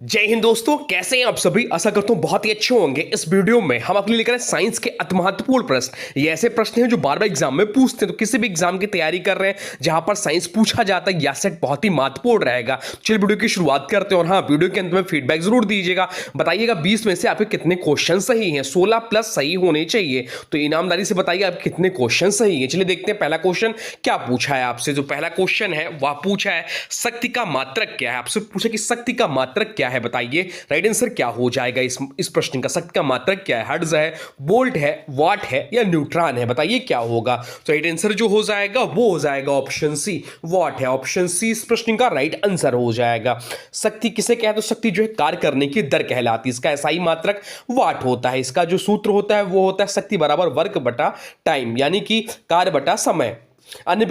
जय हिंद दोस्तों, कैसे हैं आप सभी। आशा करता हूं बहुत ही अच्छे होंगे। इस वीडियो में हम आपके लिए लेकर आए साइंस के अति महत्वपूर्ण प्रश्न। ये ऐसे प्रश्न हैं जो बार बार एग्जाम में पूछते हैं, तो किसी भी एग्जाम की तैयारी कर रहे हैं जहां पर साइंस पूछा जाता है, यह सेट बहुत ही महत्वपूर्ण रहेगा। चलिए वीडियो की शुरुआत करते हैं। और हाँ, वीडियो के अंत में फीडबैक जरूर दीजिएगा, बताइएगा 20 में से आपके कितने क्वेश्चन सही हैं। 16 प्लस सही होने चाहिए, तो ईमानदारी से बताइए आप कितने क्वेश्चन सही है। चलिए देखते हैं पहला क्वेश्चन क्या पूछा है आपसे। जो पहला क्वेश्चन है वह पूछा है शक्ति का मात्रक क्या है। आपसे पूछा कि शक्ति का मात्रक क्या है, बताइए राइट आंसर क्या हो जाएगा। इस प्रश्न का शक्ति का मात्रक क्या है। हर्ट्ज है, वोल्ट है, वाट है या न्यूट्रॉन है, बताइए क्या होगा। तो राइट आंसर जो हो जाएगा वो हो जाएगा ऑप्शन सी, वाट है। ऑप्शन सी इस प्रश्न का राइट आंसर हो जाएगा। शक्ति किसे कहते हैं, तो शक्ति जो है कार्य करने की दर कहलाती है। इसका एसआई मात्रक वाट होता है। इसका जो सूत्र होता है वो होता है शक्ति बराबर वर्क बटा टाइम, यानी कि कार्य बटा समय। अन्य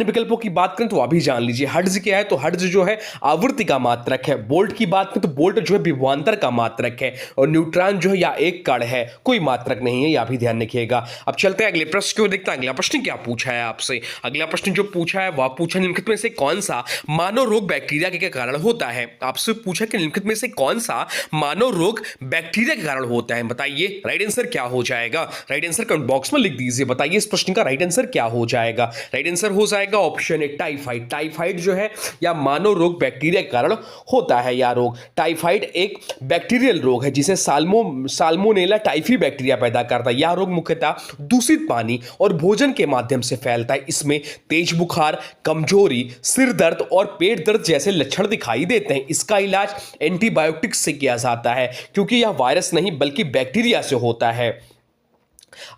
विकल्पों की बात करें तो अभी जान लीजिए। हर्ट्ज क्या है, तो हर्ट्ज जो है आवृत्ति का मात्रक है। बोल्ट की बात करें तो बोल्ट जो है विभवांतर का मात्रक है। और न्यूट्रॉन जो है या एक कण है, कोई मात्रक नहीं है, यह भी ध्यान रखिएगा। अब चलते हैं अगले प्रश्न की ओर, देखते हैं अगला प्रश्न क्या पूछा है आपसे। अगला प्रश्न जो पूछा है वह पूछा निम्नलिखित में से कौन सा मानव रोग बैक्टीरिया के कारण होता है। आपसे पूछा कि निम्नलिखित में से कौन सा मानव रोग बैक्टीरिया के कारण होता है, बताइए राइट आंसर क्या हो जाएगा। राइट आंसर कमेंट बॉक्स में लिख दीजिए, बताइए इस प्रश्न का राइट आंसर क्या हो जाएगा। राइट आंसर हो जाएगा ऑप्शन ए टाइफाइड। टाइफाइड जो है या मानव रोग बैक्टीरिया के कारण होता है। या रोग टाइफाइड एक बैक्टीरियल रोग है जिसे साल्मोनेला टाइफी बैक्टीरिया पैदा करता है। यह रोग मुख्यतः दूषित पानी और भोजन के माध्यम से फैलता है। इसमें तेज बुखार, कमजोरी, सिर दर्द और पेट दर्द जैसे लक्षण दिखाई देते हैं। इसका इलाज एंटीबायोटिक्स से किया जाता है क्योंकि यह वायरस नहीं बल्कि बैक्टीरिया से होता है।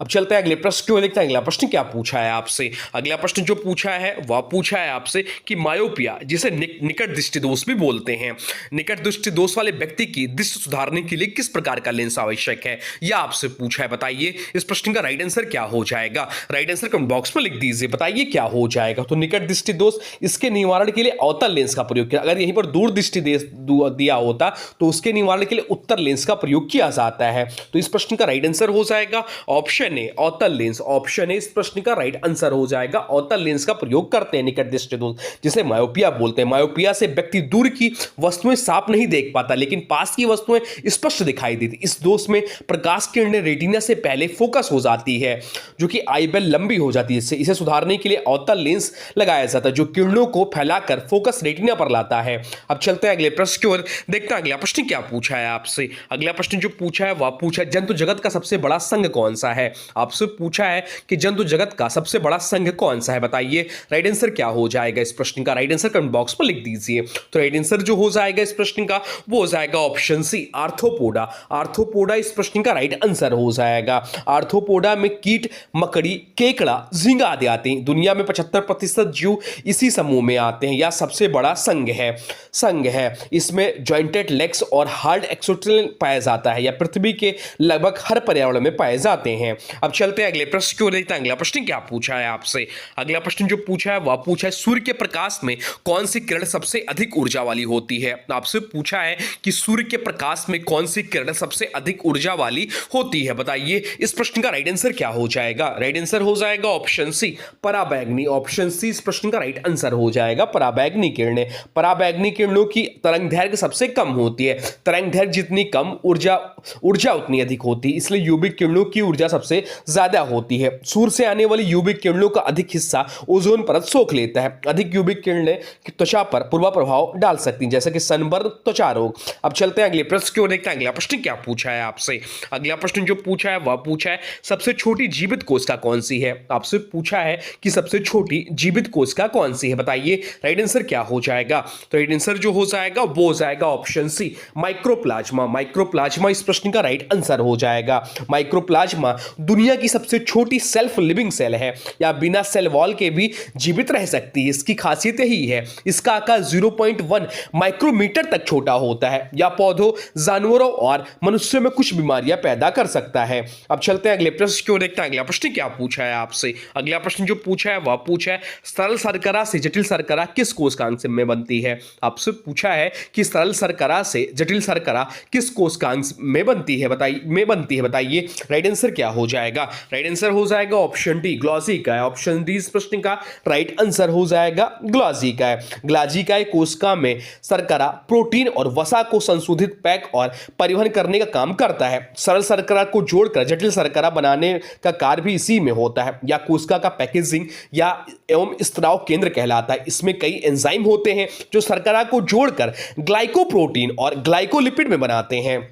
अब चलते हैं अगले प्रश्न की ओर, देखते हैं अगला प्रश्न क्या पूछा है आपसे। अगला प्रश्न जो पूछा है वह पूछा है आपसे कि मायोपिया जिसे निकट दृष्टि दोष भी बोलते हैं, निकट दृष्टि दोष वाले व्यक्ति की दृष्टि सुधारने के लिए किस प्रकार का लेंस आवश्यक है, यह आपसे पूछा है। बताइए इस प्रश्न का राइट आंसर क्या हो जाएगा। राइट आंसर कमेंट बॉक्स में लिख दीजिए, बताइए क्या हो जाएगा। तो निकट दृष्टि दोष, इसके निवारण के लिए अवतल लेंस का प्रयोग किया। अगर यहीं पर दूर दृष्टि दिया होता तो उसके निवारण के लिए उत्तर लेंस का प्रयोग किया जाता है। तो इस प्रश्न का राइट आंसर हो जाएगा ऑप्शन ए अवतल लेंस। ऑप्शन ए इस प्रश्न का राइट आंसर हो जाएगा। अवतल लेंस का प्रयोग करते हैं निकट दृष्टि दोष, जिसे मायोपिया बोलते हैं। मायोपिया से व्यक्ति दूर की वस्तुएं साफ नहीं देख पाता लेकिन पास की वस्तुएं स्पष्ट दिखाई देती। इस दोष में प्रकाश किरणें रेटिना से पहले फोकस हो जाती है, जो कि आईबेल लंबी हो जाती है। इसे सुधारने के लिए अवतल लेंस लगाया जाता है जो किरणों को फैलाकर फोकस रेटिना पर लाता है। अब चलते हैं अगले प्रश्न की ओर, देखते हैं अगला प्रश्न क्या पूछा है आपसे। अगला प्रश्न जो पूछा है वह पूछा है जंतु जगत का सबसे बड़ा संघ कौन सा है। आपसे पूछा है कि जंतु जगत का सबसे बड़ा संघ कौन सा है, बताइए राइट आंसर क्या हो जाएगा। इस प्रश्न का राइट आंसर कमेंट बॉक्स में लिख दीजिए। तो राइट आंसर जो हो जाएगा इस प्रश्न का वो हो जाएगा ऑप्शन सी आर्थ्रोपोडा। आर्थ्रोपोडा इस प्रश्न का राइट आंसर हो जाएगा। आर्थ्रोपोडा में कीट, मकड़ी, केकड़ा, झींगा आदि आते हैं। दुनिया में 75% जीव इसी समूह में आते हैं। यह सबसे बड़ा संघ है। इसमें जॉइंटेड लेग्स और हार्ड एक्सोस्केलेटन पाया जाता है। यह पृथ्वी के लगभग हर पर्यावरण में पाए जाते हैं। अब चलते हैं अगले प्रश्न की ओर, देखते हैं अगला प्रश्न क्या पूछा है आपसे। अगला प्रश्न जो पूछा है वह पूछा है सूर्य के प्रकाश में कौन सी किरण सबसे अधिक ऊर्जा वाली होती है। आपसे पूछा है कि सूर्य के प्रकाश में कौन सी किरण सबसे अधिक ऊर्जा वाली होती है, बताइए इस प्रश्न का राइट आंसर क्या हो जाएगा। राइट आंसर हो जाएगा ऑप्शन सी पराबैंगनी। ऑप्शन सी इस प्रश्न का राइट आंसर हो जाएगा पराबैंगनी किरणें। पराबैंगनी किरणों की तरंग दैर्घ्य सबसे कम होती है। तरंग दैर्घ्य जितनी कम, ऊर्जा उतनी अधिक होती है, इसलिए यूवी किरणों की ऊर्जा सबसे ज्यादा होती है। सूर्य से आने वाली यूवी किरणों का अधिक हिस्सा ओजोन परत सोख लेता है। अधिक यूवी किरणें त्वचा पर पूर्वा प्रभाव डाल सकती हैं, जैसे कि सनबर्न, त्वचा रोग। अब चलते हैं अगले प्रश्न की ओर, देखते हैं अगला प्रश्न क्या पूछा है आपसे। अगला प्रश्न जो पूछा है वह पूछा है सबसे छोटी जीवित कोशिका कौन सी है। आपसे पूछा है कि सबसे छोटी जीवित कोशिका कौन सी है, बताइए राइट आंसर क्या हो जाएगा। तो राइट आंसर जो हो जाएगा वो हो जाएगा ऑप्शन सी माइक्रोप्लाज्मा। माइक्रोप्लाज्मा इस प्रश्न का राइट आंसर हो जाएगा। माइक्रोप्लाज्मा दुनिया की सबसे छोटी सेल्फ लिविंग सेल है, या बिना सेल वॉल के भी जीवित रह सकती है। इसकी खासियत यही है, इसका आकार 0.1 माइक्रोमीटर तक छोटा होता है। या पौधों, जानवरों और मनुष्यों में कुछ बीमारियां पैदा कर सकता है। अब चलते हैं अगले प्रश्न की ओर, देखते हैं अगला प्रश्न क्या पूछा है आपसे। अगला प्रश्न जो पूछा है वह पूछा है सरल शर्करा से जटिल शर्करा किस कोशिकांग में बनती है। आपसे पूछा है कि सरल शर्करा से जटिल शर्करा किस कोशिकांग में बनती है, बताइए राइट आंसर क्या क्या हो जाएगा? राइट आंसर हो जाएगा ऑप्शन डी ग्लॉजिकाय। ऑप्शन डी इस प्रश्न का राइट आंसर हो जाएगा ग्लॉजिकाय। ग्लॉजिकाय कोशिका में शर्करा, प्रोटीन और वसा को संशोधित, पैक और परिवहन करने का काम करता है। सरल शर्करा को जोड़कर जटिल शर्करा बनाने का कार्य भी इसी में होता है। या कोशिका का पैकेजिंग या एवं स्त्राव केंद्र कहलाता है। इसमें कई एंजाइम होते हैं जो शर्करा को जोड़कर ग्लाइकोप्रोटीन और ग्लाइकोलिपिड में बनाते हैं।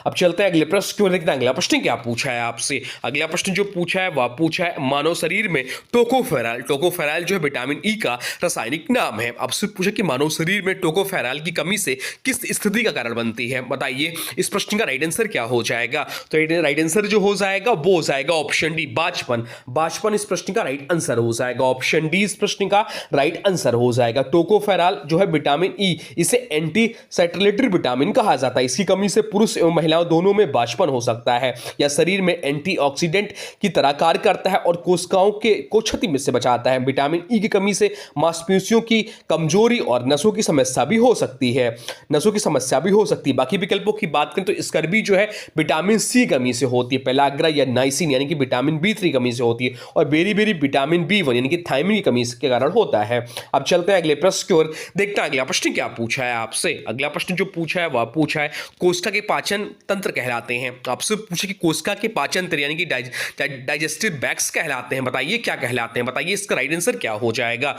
अब चलते हैं अगले प्रश्न की ओर, देखते हैं अगला प्रश्न क्या पूछा है आपसे। अगला प्रश्न जो पूछा है वह पूछा है मानव शरीर में टोकोफेरॉल। टोकोफेरॉल जो है विटामिन ई का रासायनिक नाम है। आपसे पूछा कि मानव शरीर में टोकोफेरॉल की कमी से किस स्थिति का कारण बनती है, बताइए इस प्रश्न का राइट आंसर क्या हो जाएगा? तो राइट आंसर जो हो जाएगा वो हो जाएगा ऑप्शन डी बाचपन। बाचपन इस प्रश्न का राइट आंसर हो जाएगा। ऑप्शन डी इस प्रश्न का राइट आंसर हो जाएगा। टोकोफेरॉल जो है विटामिन ई, इसे एंटी सैटुरेटरी विटामिन कहा जाता है। इसकी कमी से पुरुष एवं महिलाओं दोनों में बाचपन हो सकता है। यह शरीर में एंटीऑक्सीडेंट की तरह कार्य करता है और कोशिकाओं को क्षति में से बचाता है। विटामिन ई की कमी से मांसपेशियों की कमजोरी और नसों की समस्या भी हो सकती है। बाकी विकल्पों की बात करें तो स्कर्वी जो है विटामिन सी कमी से होती है। पेलाग्रा या नाइसिन यानी कि विटामिन बी3 कमी से होती है। और बेरी विटामिन बी1 यानी कि थायमिन की कमी के कारण होता है। अब चलते हैं अगले प्रश्न की ओर, देखते हैं अगला प्रश्न क्या पूछा है आपसे। अगला प्रश्न जो पूछा है वह पूछा है कोशिका के पाचन तंत्र कहलाते हैं। आपसे पूछे कि कोशिका के पाचन तंत्र यानी कि डाइजेस्टिव बैक्स कहलाते हैं, बताइए क्या कहलाते हैं, बताइए इसका राइट आंसर क्या हो जाएगा?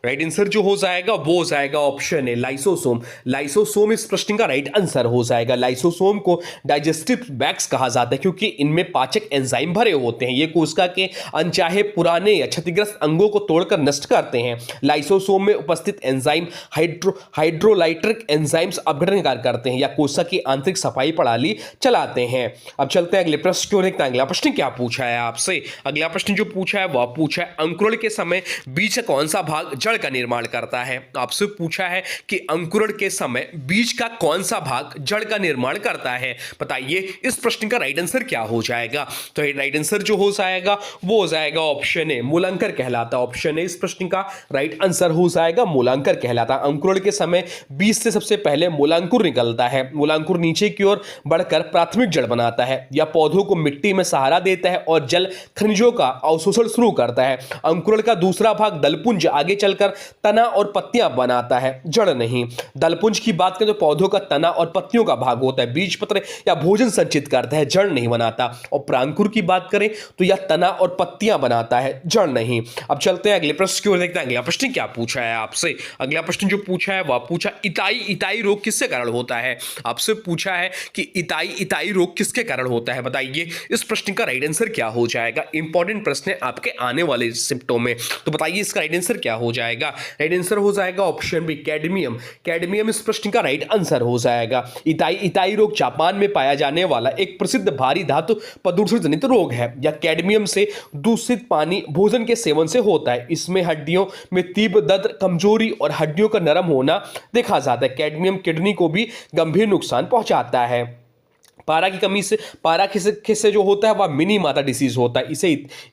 राइट आंसर जो हो जाएगा वो हो जाएगा ऑप्शन है लाइसोसोम। लाइसोसोम इस प्रश्न का राइट आंसर हो जाएगा। लाइसोसोम को डाइजेस्टिव बैक्स कहा जाता है क्योंकि इनमें पाचक एंजाइम भरे होते हैं। ये कोशिका के अनचाहे पुराने या क्षतिग्रस्त अंगों को तोड़कर नष्ट करते हैं। लाइसोसोम में उपस्थित एंजाइम हाइड्रोलाइट्रिक एंजाइम्स अपघटन कार्य करते हैं या कोशिका की आंतरिक सफाई प्रणाली चलाते हैं। अब चलते हैं अगले प्रश्न की ओर, देखते हैं अगला प्रश्न क्या पूछा है आपसे। अगला प्रश्न जो पूछा है वह पूछा है अंकुरण के समय बीज का कौन सा भाग जड़ का निर्माण करता है। आपसे पूछा है कि अंकुरण के समय बीज का कौन सा भाग जड़ का निर्माण करता है, बताइए इस प्रश्न का राइट आंसर क्या हो जाएगा? तो राइट आंसर जो हो जाएगा वो हो जाएगा ऑप्शन ए मूलांकर कहलाता है। ऑप्शन ए इस प्रश्न का राइट आंसर हो जाएगा मूलांकर कहलाता है। अंकुरण के समय बीज से सबसे पहले मूलांकुर निकलता है। मूलांकुर नीचे की ओर बढ़कर प्राथमिक जड़ बनाता है या पौधों को मिट्टी में सहारा देता है और जल खनिजों का अवशोषण शुरू करता है। अंकुरण का दूसरा भाग दलपुंज आगे चलकर तना और पत्तियां बनाता है, जड़ नहीं। दलपुंज की बात करें तो पौधों का तना और पत्तियों का भाग होता है, बीज पत्र या भोजन संचित करता है, जड़ नहीं बनाता। और प्रांकुर की बात करें तो यह तना और पत्तियां बनाता है, जड़ नहीं। अब चलते हैं अगले प्रश्न की ओर, देखते हैं अगला प्रश्न क्या पूछा है आपसे। अगला प्रश्न जो पूछा है वह पूछा इताई रोग किसके कारण होता है। आपसे पूछा है कि इताई रोग किसके कारण होता है, बताइए इस प्रश्न का राइट आंसर क्या हो जाएगा? इंपॉर्टेंट प्रश्न है आपके आने वाले शिफ्टों में, तो बताइए इसका राइट आंसर क्या हो जाएगा? राइट आंसर हो जाएगा ऑप्शन बी कैडमियम। कैडमियम इस प्रश्न का राइट आंसर हो जाएगा। इताई रोग जापान में पाया जाने वाला एक प्रसिद्ध भारी धातु प्रदूषण जनित रोग है। यह कैडमियम से दूषित पानी भोजन के सेवन से होता है। इसमें हड्डियों में तीव्र दर्द, कमजोरी और हड्डियों का नरम होना देखा जाता है। कैडमियम किडनी को भी गंभीर नुकसान पहुंचाता है। पारा की कमी से किससे जो होता है वह मिनी माता डिसीज होता है, इसे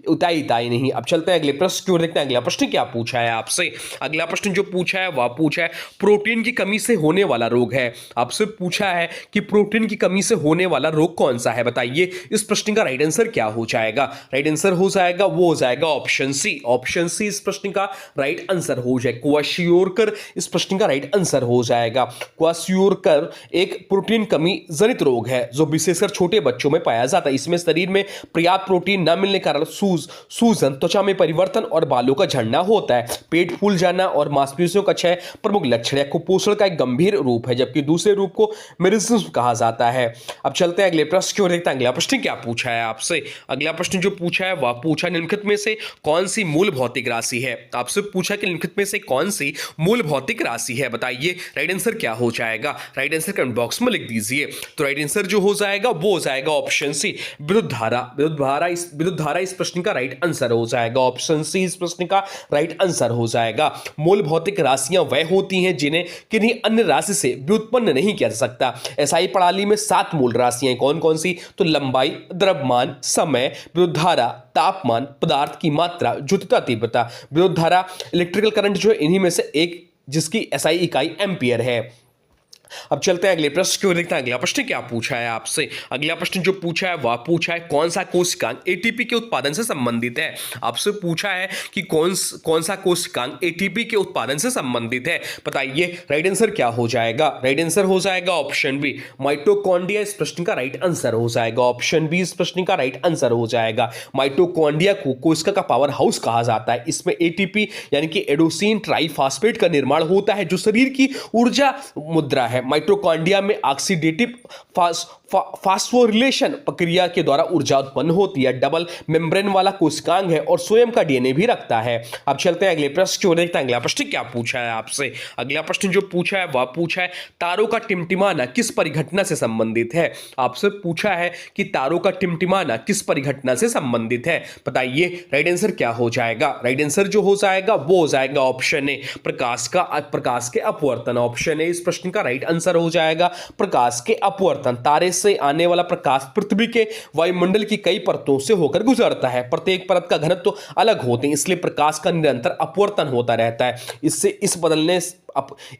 इताई नहीं। अब चलते हैं अगले प्रश्न की ओर, देखते हैं अगला प्रश्न क्या पूछा है आपसे। अगला प्रश्न जो पूछा है वह पूछा है प्रोटीन की कमी से होने वाला रोग है। आपसे पूछा है कि प्रोटीन की कमी से होने वाला रोग कौन सा है, बताइए इस प्रश्न का राइट आंसर क्या हो जाएगा? राइट आंसर हो जाएगा वो हो जाएगा ऑप्शन सी। ऑप्शन सी इस प्रश्न का राइट आंसर हो जाएगा। क्वाशियोरकर इस प्रश्न का राइट आंसर हो जाएगा। क्वाशियोरकर एक प्रोटीन कमी जनित रोग है जो विशेषकर छोटे बच्चों में पाया जाता है। इसमें शरीर में पर्याप्त प्रोटीन न मिलने के कारण सूजन, त्वचा में परिवर्तन और बालों का झड़ना होता है। पेट फूल जाना और मांसपेशियों का क्षय प्रमुख लक्षण है। कुपोषण का एक गंभीर रूप है, जबकि दूसरे रूप को मेरिज्म कहा जाता है। अब चलते हैं अगले प्रश्न की ओर, देखते हैं अगला प्रश्न क्या पूछा है आपसे। अगला प्रश्न जो पूछा है वह पूछा निम्नलिखित में से कौन सी मूल भौतिक राशि है। आपसे पूछा कि निम्नलिखित में से कौन सी मूल भौतिक राशि है, बताइए राइट आंसर क्या हो जाएगा? राइट आंसर कमेंट बॉक्स में लिख दीजिए। तो राइट आंसर जो हो जाएगा वो हो जाएगा ऑप्शन सी विद्युत धारा। विद्युत धारा इस प्रश्न का राइट आंसर हो जाएगा। ऑप्शन सी इस प्रश्न का राइट आंसर हो जाएगा। मूल भौतिक राशियां वह होती हैं जिन्हें किन्हीं अन्य राशि से व्युत्पन्न नहीं किया जा सकता। एसआई प्रणाली में 7 मूल राशियां कौन कौन सी? तो लंबाई, द्रव्यमान, समय, विद्युत धारा, तापमान, पदार्थ की मात्रा, द्युतिता, तीव्रता। विद्युत धारा इलेक्ट्रिकल करंट जो है इन्हीं में से एक, जिसकी एसआई इकाई एम्पियर है। अब चलते हैं अगले प्रश्न की ओर, देखते हैं अगला प्रश्न क्या पूछा है आपसे। अगला प्रश्न जो पूछा है वह पूछा है कौन सा कोशिकांग एटीपी के उत्पादन से संबंधित है। आपसे पूछा है कि कौन सा कोशिकांग एटीपी के उत्पादन से संबंधित है, बताइए राइट आंसर क्या हो जाएगा। राइट आंसर हो जाएगा ऑप्शन बी माइटोकॉन्ड्रिया। इस प्रश्न का राइट आंसर हो जाएगा ऑप्शन बी, इस प्रश्न का राइट आंसर हो जाएगा। माइटोकॉन्ड्रिया को कोशिका का पावर हाउस कहा जाता है। इसमें एटीपी यानी कि एडोसिन ट्राइफॉस्फेट का निर्माण होता है जो शरीर की ऊर्जा मुद्रा है। माइटोकॉन्ड्रिया में ऑक्सीडेटिव फास्फोरिलेशन प्रक्रिया के द्वारा ऊर्जा उत्पन्न होती है। डबल मेम्ब्रेन वाला कोशिकांग है और स्वयं का डीएनए भी रखता है। अब चलते हैं अगले प्रश्न की ओर, देखते हैं अगला प्रश्न क्या पूछा है आपसे। अगला प्रश्न जो पूछा है वह पूछा है तारों का टिमटिमाना किस परिघटना से संबंधित है। आपसे पूछा है कि तारों का टिमटिमाना किस परिघटना से संबंधित है, बताइए राइट आंसर क्या हो जाएगा। राइट आंसर जो हो जाएगा वो हो जाएगा ऑप्शन ए प्रकाश के अपवर्तन। ऑप्शन ए इस प्रश्न का राइट आंसर हो जाएगा प्रकाश के अपवर्तन। तारे से आने वाला प्रकाश पृथ्वी के वायुमंडल की कई परतों से होकर गुजरता है। प्रत्येक परत का घनत्व तो अलग होते हैं, इसलिए प्रकाश का निरंतर अपवर्तन होता रहता है।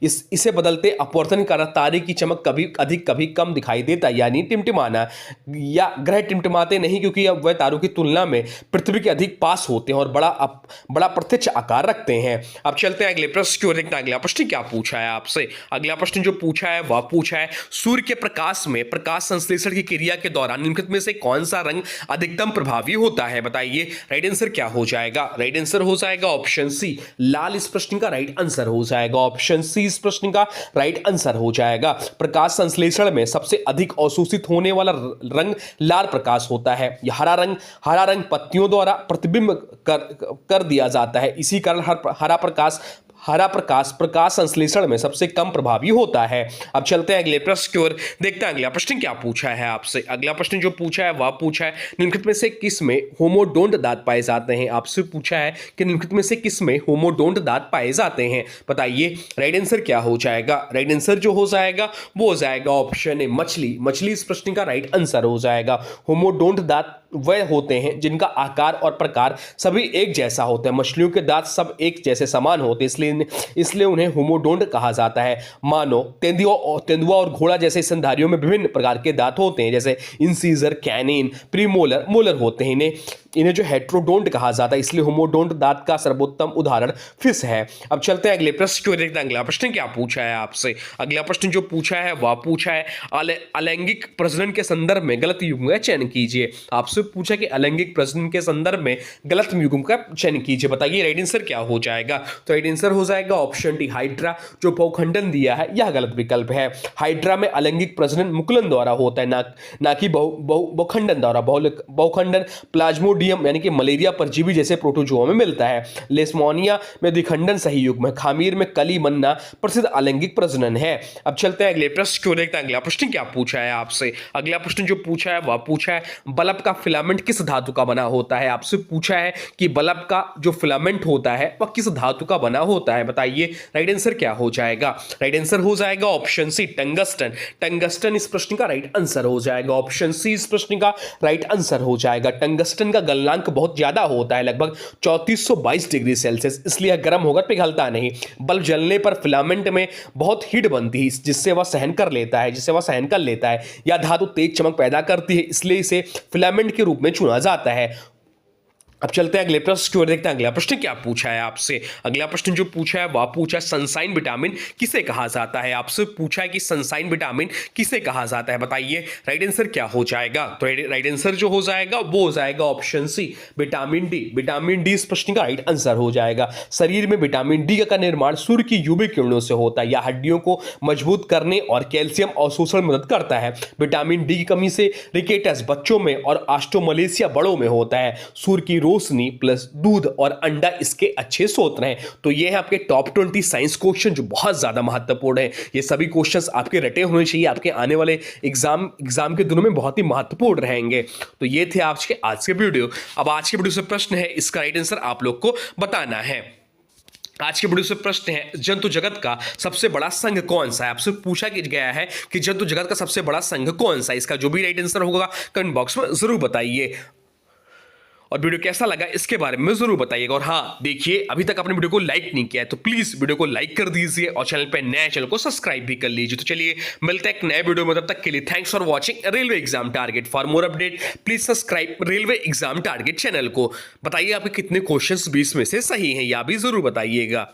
इसे बदलते अपवर्तन के कारण तारे की चमक कभी अधिक कभी कम दिखाई देता है, यानी टिमटिमाना। या ग्रह टिमटिमाते नहीं क्योंकि अब वह तारों की तुलना में पृथ्वी के अधिक पास होते हैं और बड़ा प्रत्यक्ष आकार रखते हैं। अब चलते हैं अगले प्रश्न की ओर, देखते हैं अगला प्रश्न क्या पूछा है आपसे। अगला प्रश्न जो पूछा है वह पूछा है सूर्य के प्रकाश में प्रकाश संश्लेषण की क्रिया के दौरान निम्नलिखित में से कौन सा रंग अधिकतम प्रभावी होता है, बताइए राइट आंसर क्या हो जाएगा। राइट आंसर हो जाएगा ऑप्शन सी लाल। इस प्रश्न का राइट आंसर हो जाएगा ऑप्शन सी, इस प्रश्न का राइट आंसर हो जाएगा। प्रकाश संश्लेषण में सबसे अधिक अवशोषित होने वाला रंग लाल प्रकाश होता है। यह हरा रंग पत्तियों द्वारा प्रतिबिंब कर दिया जाता है, इसी कारण हरा प्रकाश संश्लेषण में सबसे कम प्रभावी होता है। अब चलते हैं अगले प्रश्न की ओर, देखते हैं अगला प्रश्न क्या पूछा है आपसे। अगला प्रश्न जो पूछा है वह पूछा है निम्नलिखित में से किस में होमोडोंट दांत पाए जाते हैं। आपसे पूछा है कि निम्नलिखित में से किस में होमोडोंट दांत पाए जाते हैं, बताइए राइट आंसर क्या हो जाएगा। राइट आंसर जो हो जाएगा वो हो जाएगा ऑप्शन ए मछली। इस प्रश्न का राइट आंसर हो जाएगा। होमोडोंट दांत वह होते हैं जिनका आकार और प्रकार सभी एक जैसा होता है। मछलियों के दांत सब एक जैसे समान होते हैं, इसलिए उन्हें होमोडोंट कहा जाता है। मानो तेंदुआ और घोड़ा जैसे स्तनधारियों में विभिन्न प्रकार के दांत होते हैं, जैसे इंसीजर, कैनिन, प्रीमोलर, मोलर होते हैं। इन्हें जो हेट्रोडोंट कहा जाता है, इसलिए होमोडोंट दांत का सर्वोत्तम उदाहरण फिश है। अब चलते हैं अगले प्रश्न की ओर, देखते हैं अगला प्रश्न क्या पूछा है आपसे। अगला प्रश्न जो पूछा है वह पूछा है अलैंगिक प्रजनन के संदर्भ में गलत युग्म का चयन कीजिए। आपसे पूछा कि अलैंगिक प्रजनन के संदर्भ में गलत युग्म का चयन कीजिए, बताइए राइट आंसर क्या हो जाएगा। तो राइट आंसर हो जाएगा ऑप्शन डी हाइड्रा। जो बहुखंडन दिया है यह गलत विकल्प है। हाइड्रा में अलैंगिक प्रजनन मुकुलन द्वारा होता है, ना कि बहुखंडन द्वारा। बहुखंडन प्लाज्मोडियम यानी कि मलेरिया परजीवी जैसे प्रोटोजोआ में मिलता है। लेस्मोनिया में द्विखंडन सही युग्म है। खामीर में कली मन्ना प्रसिद्ध अलैंगिक प्रजनन है। अब चलते हैं अगले प्रश्न की ओर, देखते हैं अगला प्रश्न क्या पूछा है आपसे। अगला प्रश्न जो पूछा है वह पूछा है बल्ब का फिलामेंट किस धातु का बना होता है। आपसे पूछा है कि बल्ब का जो फिलामेंट होता है वह किस धातु का बना होता है, बताइए राइट आंसर क्या हो जाएगा। राइट आंसर हो जाएगा ऑप्शन सी टंगस्टन। इस प्रश्न का राइट आंसर हो जाएगा ऑप्शन सी, इस प्रश्न का राइट आंसर हो जाएगा। टंगस्टन का गलनांक बहुत ज्यादा होता है, लगभग 3422 डिग्री सेल्सियस, इसलिए गर्म होकर पिघलता नहीं। बल्ब जलने पर फिलामेंट में बहुत हीट बनती है जिससे वह सहन कर लेता है। यह धातु तेज चमक पैदा करती है, इसलिए इसे फिलामेंट के रूप में चुना जाता है। अब चलते हैं अगले प्रश्न की ओर, देखते हैं अगला प्रश्न क्या पूछा है आपसे। अगला प्रश्न जो पूछा है वह पूछा है सनसाइन विटामिन किसे कहा जाता है। आपसे पूछा है कि सनसाइन विटामिन किसे कहा जाता है, बताइए राइट आंसर क्या हो जाएगा। तो राइट आंसर जो हो जाएगा वो हो जाएगा ऑप्शन सी विटामिन डी। इस प्रश्न का राइट आंसर हो जाएगा। शरीर में विटामिन डी का निर्माण सूर्य की यूवी किरणों से होता है। यह हड्डियों को मजबूत करने और कैल्शियम अवशोषण में मदद करता है। विटामिन डी की कमी से रिकेटस बच्चों में और ऑस्टियोमलेशिया बड़ों में होता है। सूर्य की रोशनी प्लस दूध और अंडा इसके अच्छे स्रोत हैं। तो ये है आपके टॉप 20 साइंस क्वेश्चन जो बहुत ज्यादा महत्वपूर्ण है। ये सभी क्वेश्चंस आपके रटे होने चाहिए, आपके आने वाले एग्जाम के दिनों में बहुत ही महत्वपूर्ण रहेंगे। तो ये थे आज के वीडियो। अब आज के वीडियो से प्रश्न है, इसका राइट आंसर आप लोग को बताना है। आज के वीडियो से प्रश्न है जंतु जगत का सबसे बड़ा संघ कौन सा है। आपसे पूछा गया है कि जंतु जगत का सबसे बड़ा संघ कौन सा है। इसका जो भी राइट आंसर होगा कमेंट बॉक्स में जरूर बताइए। और वीडियो कैसा लगा इसके बारे में जरूर बताइएगा। और हाँ देखिए, अभी तक आपने वीडियो को लाइक नहीं किया है तो प्लीज वीडियो को लाइक कर दीजिए और चैनल पे नया चैनल को सब्सक्राइब भी कर लीजिए। तो चलिए मिलते हैं एक नए वीडियो में, तब तक के लिए thanks for watching railway exam target. For more update please subscribe railway exam target channel को। बताइए आपके कितने क्वेश्चंस 20 में से सही हैं, या भी जरूर बताइएगा।